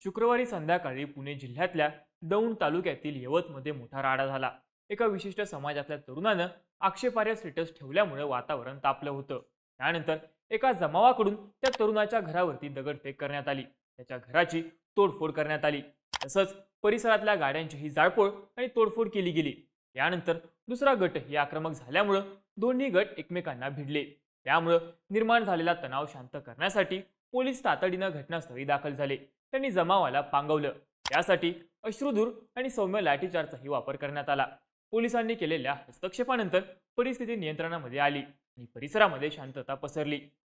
शुक्रवारी संध्याकाळी पुणे जिल्ह्यातल्या दौंड तालुक्यातील यवतमध्ये मोठा राडा झाला। एका विशिष्ट समाजातल्या तरुणानं आक्षेपार्ह स्टेटस ठेवल्यामुळे वातावरण तापलं होतं। त्यानंतर एका जमावाकडून त्या तरुणाच्या घरावरती दगडफेक करण्यात आली, त्याच्या घराची तोडफोड करण्यात आली। तसंच परिसरातल्या गाड्यांचीही जाळपोळ आणि तोडफोड केली गेली। यानंतर दुसरा गटही आक्रमक झाल्यामुळे दोन्ही गट एकमेकांना भिडले। त्यामुळे निर्माण झालेला तणाव शांत करण्यासाठी पोलीस तातडीनं घटनास्थळी दाखल झाले। त्यांनी जमावाला पांगवलं। त्यासाठी अश्रुधूर आणि सौम्य लाठीचार्जचाही वापर करण्यात आला। पोलिसांनी केलेल्या हस्तक्षेपानंतर परिस्थिती नियंत्रणामध्ये आली आणि परिसरामध्ये शांतता पसरली।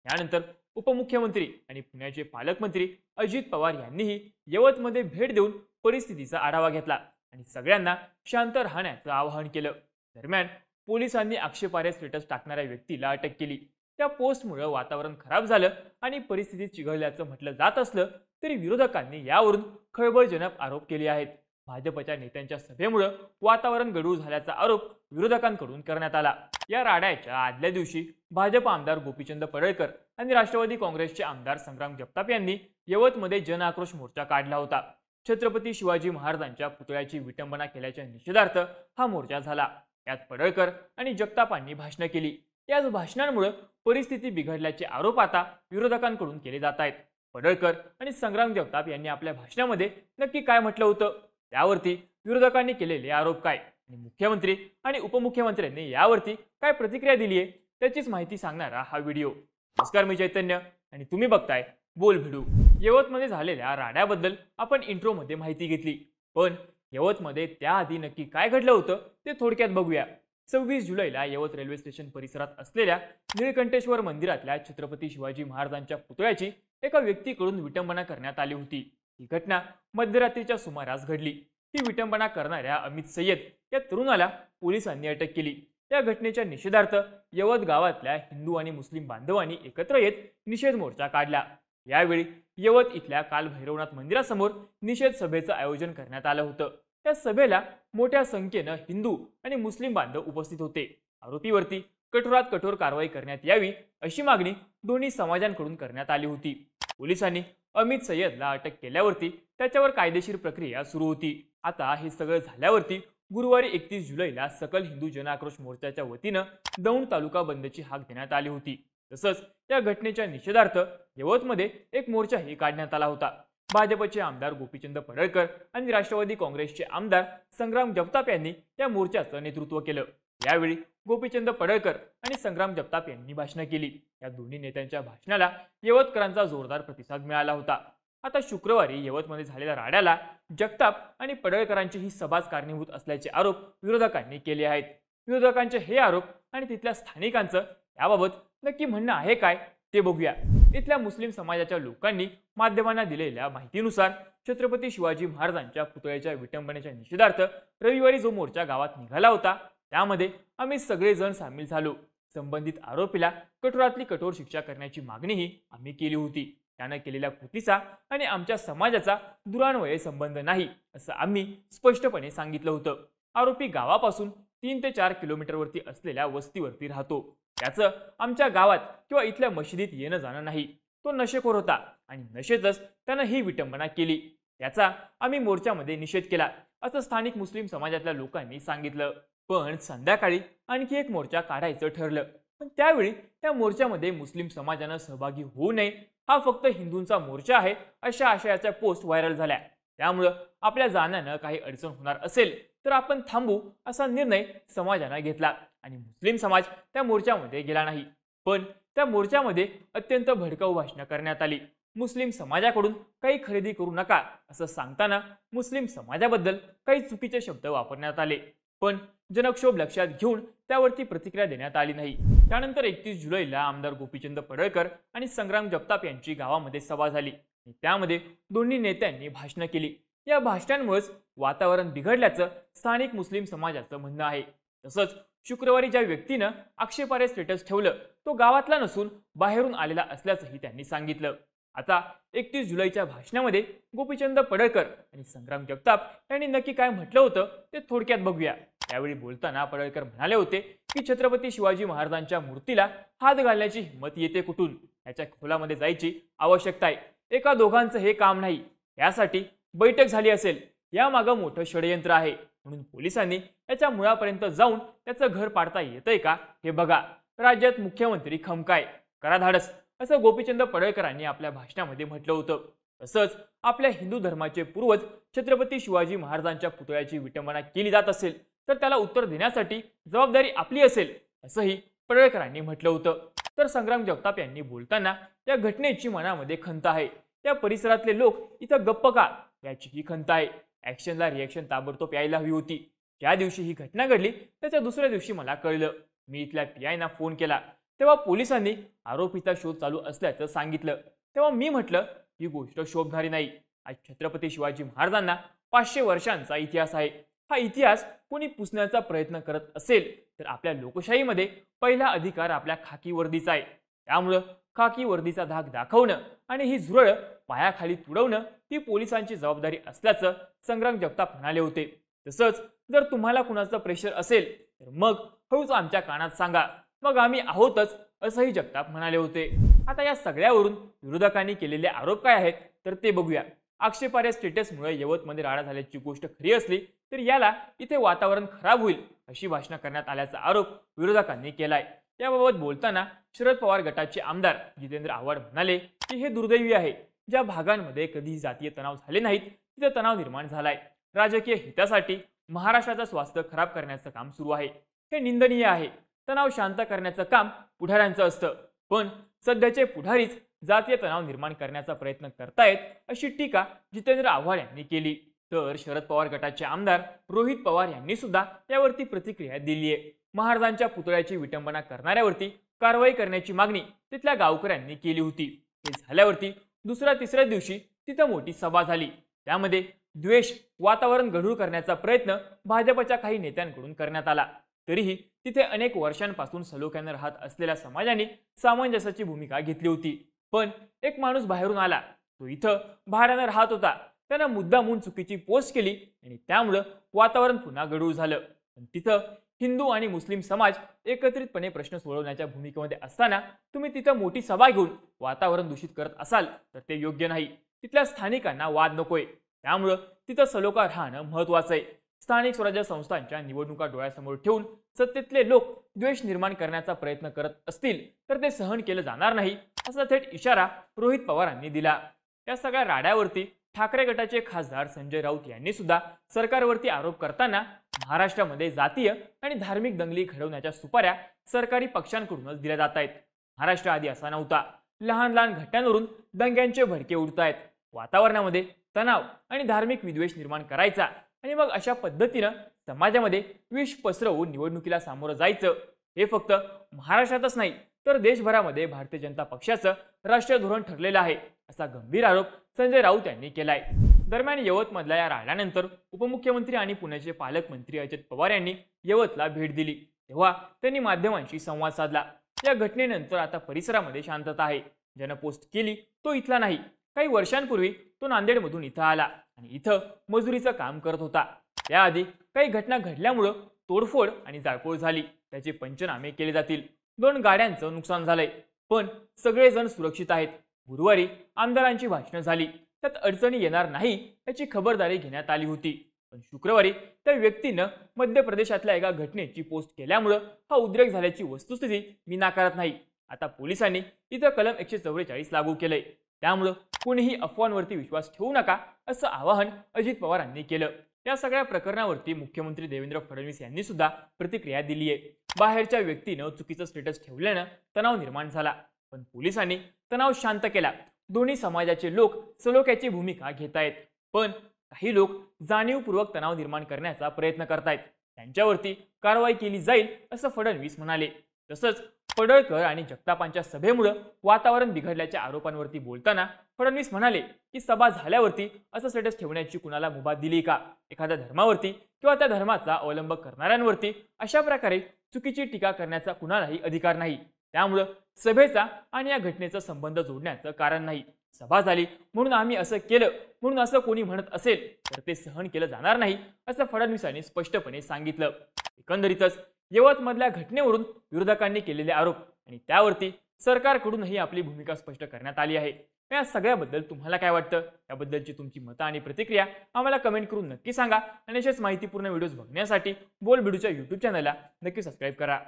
यानंतर उपमुख्यमंत्री आणि पुण्याचे पालकमंत्री अजित पवार यांनीही यवतमध्ये भेट देऊन परिस्थितीचा आढावा घेतला आणि सगळ्यांना शांत राहण्याचं आवाहन केलं। दरम्यान पोलिसांनी आक्षेपार्ह स्टेटस टाकणाऱ्या व्यक्तीला अटक केली। त्या पोस्टमुळे वातावरण खराब झालं आणि परिस्थिती चिघळल्याचं म्हटलं जात असलं तरी विरोधकांनी यावरून खळबळजनक आरोप केले आहेत। भाजपच्या नेत्यांच्या सभेमुळे वातावरण गढूळ झाल्याचा आरोप विरोधकांकडून करण्यात आला। या राड्याच्या आदल्या दिवशी भाजप आमदार गोपीचंद पडळकर आणि राष्ट्रवादी काँग्रेसचे आमदार संग्राम जगताप यांनी यवतमध्ये जनआक्रोश मोर्चा काढला होता। छत्रपती शिवाजी महाराजांच्या पुतळ्याची विटंबना केल्याच्या निषेधार्थ हा मोर्चा झाला। यात पडळकर आणि जगतापांनी भाषणं केली। याच भाषणांमुळे परिस्थिती बिघडल्याचे आरोप आता विरोधकांकडून केले जात आहेत। पडळकर आणि संग्राम जगताप यांनी आपल्या भाषणामध्ये नक्की काय म्हटलं होतं, त्यावरती विरोधकांनी केलेले आरोप काय आणि मुख्यमंत्री आणि उपमुख्यमंत्र्यांनी यावरती काय प्रतिक्रिया दिली आहे, त्याचीच माहिती सांगणारा हा व्हिडिओ। नमस्कार, मी चैतन्य आणि तुम्ही बघताय बोल भिडू। यवतमध्ये झालेल्या राड्याबद्दल आपण इंट्रोमध्ये माहिती घेतली, पण यवतमध्ये त्याआधी नक्की काय घडलं होतं ते थोडक्यात बघूया। 26 जुलैला यवत रेल्वे स्टेशन परिसरात असलेल्या निळकंठेश्वर मंदिरातल्या छत्रपती शिवाजी महाराजांच्या पुतळ्याची एका व्यक्तीकडून विटंबना करण्यात आली होती। ही घटना मध्यरात्रीच्या सुमारास घडली। ही विटंबना करणाऱ्या अमित सय्यद या तरुणाला पोलिसांनी अटक केली। या घटनेच्या निषेधार्थ यवत गावातल्या हिंदू आणि मुस्लिम बांधवांनी एकत्र येत निषेध मोर्चा काढला। यावेळी यवत इथल्या काल भैरवनाथ मंदिरासमोर निषेध सभेचं आयोजन करण्यात आलं होतं। त्या सभेला मोठ्या संख्येनं हिंदू आणि मुस्लिम बांधव उपस्थित होते। आरोपीवरती कठोरात कठोर कारवाई करण्यात यावी अशी मागणी दोन्ही समाजांकडून करण्यात आली होती। पोलिसांनी अमित सय्यदला अटक केल्यावरती त्याच्यावर कायदेशीर प्रक्रिया सुरू होती। आता हे सगळं झाल्यावरती गुरुवारी 31 जुलैला सकल हिंदू जनआक्रोश मोर्चाच्या वतीनं दौंड तालुका बंदची हाक देण्यात आली होती। तसंच या घटनेच्या निषेधार्थ यवतमध्ये एक मोर्चाही काढण्यात आला होता। भाजपचे आमदार गोपीचंद पडळकर आणि राष्ट्रवादी काँग्रेसचे आमदार संग्राम जगताप यांनी या मोर्चाचं नेतृत्व केलं। यावेळी गोपीचंद पडळकर आणि संग्राम जगताप यांनी भाषणं केली। या दोन्ही नेत्यांच्या भाषणाला यवतकरांचा जोरदार प्रतिसाद मिळाला होता। आता शुक्रवारी यवतमध्ये झालेल्या राड्याला जगताप आणि पडळकरांची ही सभाच कारणीभूत असल्याचे आरोप विरोधकांनी केले आहेत। विरोधकांचे हे आरोप आणि तिथल्या स्थानिकांचं याबाबत नक्की म्हणणं आहे काय ते बघूया। इथल्या मुस्लिम समाजाच्या लोकांनी माध्यमांना दिलेल्या माहितीनुसार छत्रपती शिवाजी महाराजांच्या पुतळ्याच्या विटंबनेच्या निषेधार्थ रविवारी जो मोर्चा गावात निघाला होता त्यामध्ये आम्ही सगळेजण सामील झालो। संबंधित आरोपीला कठोरातली कठोर शिक्षा करण्याची मागणीही आम्ही केली होती। त्यानं केलेल्या कृतीचा आणि आमच्या समाजाचा दुरान्वये संबंध नाही असं आम्ही स्पष्टपणे सांगितलं होतं। आरोपी गावापासून 3 ते 4 किलोमीटरवरती असलेल्या वस्तीवरती राहतो। त्याचं आमच्या गावात किंवा इथल्या मशिदीत येणं जाणं नाही। तो नशेखोर होता आणि नशेतच त्यानं ही विटंबना केली। त्याचा आम्ही मोर्चामध्ये निषेध केला असं स्थानिक मुस्लिम समाजातल्या लोकांनी सांगितलं। पण संध्याकाळी आणखी एक मोर्चा काढायचं ठरलं, पण त्यावेळी त्या मोर्चामध्ये मुस्लिम समाजानं सहभागी होऊ नये, हा फक्त हिंदूंचा मोर्चा आहे अशा आशयाच्या पोस्ट व्हायरल झाल्या। त्यामुळे आपल्या जाण्यानं काही अडचण होणार असेल तर आपण थांबू असा निर्णय समाजानं घेतला आणि मुस्लिम समाज त्या मोर्चामध्ये गेला नाही। पण त्या मोर्चामध्ये अत्यंत भडकाऊ भाषणं करण्यात आली। मुस्लिम समाजाकडून काही खरेदी करू नका असं सांगताना मुस्लिम समाजाबद्दल काही चुकीचे शब्द वापरण्यात आले, पण जनक्षोभ लक्षात घेऊन त्यावरती प्रतिक्रिया देण्यात आली नाही। त्यानंतर 31 जुलैला आमदार गोपीचंद पडळकर आणि संग्राम जगताप यांची गावामध्ये सभा झाली आणि त्यामध्ये दोन्ही नेत्यांनी भाषणं केली। या भाषणांमुळेच वातावरण बिघडल्याचं स्थानिक मुस्लिम समाजाचं म्हणणं आहे। तसंच शुक्रवारी ज्या व्यक्तीनं आक्षेपार्ह स्टेटस ठेवलं तो गावातला नसून बाहेरून आलेला असल्याचंही त्यांनी सांगितलं। आता 31 जुलैच्या भाषणामध्ये गोपीचंद पडळकर आणि संग्राम जगताप यांनी नक्की काय म्हटलं होतं ते थोडक्यात बघूया। त्यावेळी बोलताना पडळकर म्हणाले होते की छत्रपती शिवाजी महाराजांच्या मूर्तीला हात घालण्याची हिंमत येते कुठून, याच्या खोलामध्ये जायची आवश्यकता आहे। एका दोघांचं हे काम नाही, यासाठी बैठक झाली असेल, यामागं मोठं षडयंत्र आहे. म्हणून पोलिसांनी याच्या मुळापर्यंत जाऊन त्याचं घर पाडता येतंय का हे बघा. राज्यात मुख्यमंत्री खमकाय, करा धाडस, असं गोपीचंद पडळकरांनी आपल्या भाषणामध्ये म्हटलं होतं. तसंच आपल्या हिंदू धर्माचे पूर्वज छत्रपती शिवाजी महाराजांच्या पुतळ्याची विटंबना केली जात असेल तर त्याला उत्तर देण्यासाठी जबाबदारी आपली असेल, असंही पडळकरांनी म्हटलं होतं. तर संग्राम जगताप यांनी बोलताना या घटनेची मनामध्ये खंत आहे, त्या परिसरातले लोक इथं गप्प का याचीही खंत आहे. ऍक्शनला रिएक्शन ताबडतोब यायला हवी होती. ज्या दिवशी ही घटना घडली त्याच्या दुसऱ्या दिवशी मला कळलं. मी इथल्या पीआयना फोन केला, तेव्हा पोलिसांनी आरोपीचा शोध चालू असल्याचं सांगितलं. तेव्हा मी म्हटलं ही गोष्ट शोभणारी नाही. आज छत्रपती शिवाजी महाराजांना 500 वर्षांचा इतिहास आहे. हा इतिहास कोणी पुसण्याचा प्रयत्न करत असेल तर आपल्या लोकशाहीमध्ये पहिला अधिकार आपल्या खाकी वर्दीचा आहे. त्यामुळं खाकी वर्दीचा धाक दाखवणं आणि ही झुरळ पायाखाली तुडवणं ही पोलिसांची जबाबदारी असल्याचं संग्राम जगताप म्हणाले होते. तसंच जर तुम्हाला कुणाचं प्रेशर असेल तर मग हळूच आमच्या कानात सांगा, मग आम्ही आहोतच, असंही जगताप म्हणाले होते. आता या सगळ्यावरून विरोधकांनी केलेले आरोप काय आहेत तर ते बघूया. आक्षेपार्ह स्टेटसमुळे यवतमध्ये राडा झाल्याची गोष्ट खरी असली तर याला इथे वातावरण खराब होईल अशी भाषणं करण्यात आल्याचा आरोप विरोधकांनी केलाय. याबाबत बोलताना शरद पवार गटाचे आमदार जितेंद्र आव्हाड म्हणाले की हे दुर्दैवी आहे. ज्या भागांमध्ये कधी जातीय तणाव झाले नाहीत तिथे तणाव निर्माण झालाय. राजकीय हितासाठी महाराष्ट्राचं स्वास्थ्य खराब करण्याचं काम सुरू आहे. हे निंदनीय आहे. तणाव शांत करण्याचं काम पुढाऱ्यांचं असतं, पण सध्याचे पुढारीच जातीय तणाव निर्माण करण्याचा प्रयत्न करतायत अशी टीका जितेंद्र आव्हाड यांनी केली. तर शरद पवार गटाचे आमदार रोहित पवार यांनी सुद्धा यावरती प्रतिक्रिया दिली आहे. महाराजांच्या पुतळ्याची विटंबना करणाऱ्यावरती कारवाई करण्याची मागणी तिथल्या गावकऱ्यांनी केली होती. हे झाल्यावरती दुसऱ्या तिसऱ्या दिवशी तिथं मोठी सभा झाली. त्यामध्ये द्वेष वातावरण गढूळ करण्याचा प्रयत्न भाजपच्या काही नेत्यांकडून करण्यात आला. तरीही तिथे अनेक वर्षांपासून सलोख्यानं राहत असलेल्या समाजाने सामंजस्याची भूमिका घेतली होती. पण एक माणूस बाहेरून आला, तो इथं भाड्यानं राहत होता, त्यानं मुद्दामून चुकीची पोस्ट केली आणि त्यामुळं वातावरण पुन्हा गढूळ झालं. पण तिथं हिंदू आणि मुस्लिम समाज एकत्रितपणे प्रश्न सोडवण्याच्या भूमिकेमध्ये असताना तुम्ही तिथं मोठी सभा घेऊन वातावरण दूषित करत असाल तर ते योग्य नाही. तिथल्या स्थानिकांना वाद नकोय, त्यामुळं तिथं सलोखा राहणं महत्वाचं आहे. स्थानिक स्वराज्य संस्थांच्या निवडणुका डोळ्यासमोर ठेवून सत्तेतले लोक द्वेष निर्माण करण्याचा प्रयत्न करत असतील तर ते सहन केलं जाणार नाही, असा थेट इशारा रोहित पवारांनी दिला. या सगळ्या राड्यावरती ठाकरे गटाचे खासदार संजय राऊत यांनी सुद्धा सरकारवरती आरोप करताना महाराष्ट्रामध्ये जातीय आणि धार्मिक दंगली घडवण्याच्या सुपाऱ्या सरकारी पक्षांकडूनच दिल्या जात आहेत. महाराष्ट्र आधी असा नव्हता. लहान लहान घटनांवरून दंग्यांचे भडके उडत आहेत. वातावरणामध्ये तणाव आणि धार्मिक विद्वेष निर्माण करायचा आणि मग अशा पद्धतीनं समाजामध्ये विष पसरवून निवडणुकीला सामोरं जायचं, हे फक्त महाराष्ट्रातच नाही तर देशभरामध्ये भारतीय जनता पक्षाचं राष्ट्रीय धोरण ठरलेलं आहे, असा गंभीर आरोप संजय राऊत यांनी केलाय. दरम्यान यवतमधल्या या राड्यानंतर उपमुख्यमंत्री आणि पुण्याचे पालकमंत्री अजित पवार यांनी यवतला भेट दिली. तेव्हा त्यांनी माध्यमांशी संवाद साधला. या घटनेनंतर आता परिसरामध्ये शांतता आहे. ज्यानं पोस्ट केली तो इथला नाही. काही वर्षांपूर्वी तो नांदेडमधून इथं आला आणि इथं मजुरीचं काम करत होता. त्याआधी काही घटना घडल्यामुळं तोडफोड आणि जाळपोळ झाली. त्याचे पंचनामे केले जातील. 2 गाड्यांचं नुकसान झालंय, पण सगळेजण सुरक्षित आहेत. गुरुवारी आमदारांची भाषणं झाली, त्यात अडचणी येणार नाही याची खबरदारी घेण्यात आली होती. पण शुक्रवारी त्या व्यक्तीनं मध्य प्रदेशातल्या एका घटनेची पोस्ट केल्यामुळं हा उद्रेक झाल्याची वस्तुस्थिती मी नाकारत नाही. आता पोलिसांनी इथं कलम 144 लागू केलंय. त्यामुळं कोणीही अफवांवरती विश्वास ठेवू नका, असं आवाहन अजित पवारांनी केलं. या सगळ्या प्रकरणावरती मुख्यमंत्री देवेंद्र फडणवीस यांनी सुद्धा प्रतिक्रिया दिली आहे. बाहेरच्या व्यक्तीनं चुकीचं स्टेटस ठेवल्यानं तणाव निर्माण झाला, पण पोलिसांनी तणाव शांत केला. दोन्ही समाजाचे लोक सलोख्याची भूमिका घेत आहेत, पण काही लोक जाणीवपूर्वक तणाव निर्माण करण्याचा प्रयत्न करतायत. त्यांच्यावरती कारवाई केली जाईल, असं फडणवीस म्हणाले. तसंच पडळकर आणि जगतापांच्या सभेमुळे वातावरण बिघडल्याच्या आरोपांवरती बोलताना फडणवीस म्हणाले की सभा झाल्यावरती असं स्टेटस ठेवण्याची कुणाला मुभा दिली का? एखाद्या धर्मावरती किंवा त्या धर्माचा अवलंब करणाऱ्यांवरती अशा प्रकारे चुकीची टीका करण्याचा कुणालाही अधिकार नाही. त्यामुळे सभेचा आणि या घटनेचा संबंध जोडण्याचं कारण नाही. सभा झाली म्हणून आम्ही असं केलं म्हणून असं कोणी म्हणत असेल तर ते सहन केलं जाणार नाही, असं फडणवीसांनी स्पष्टपणे सांगितलं. एकंदरीतच यवतमधल्या घटनेवरून विरोधकांनी केलेले आरोप आणि त्यावरती सरकारकडूनही आपली भूमिका स्पष्ट करण्यात आली आहे. या सगळ्याबद्दल तुम्हाला काय वाटतं, याबद्दलची तुमची मतं आणि प्रतिक्रिया आम्हाला कमेंट करून नक्की सांगा. आणि अशाच माहितीपूर्ण व्हिडिओज बघण्यासाठी बोलबिडूच्या यूट्यूब चॅनलला नक्की सबस्क्राईब करा.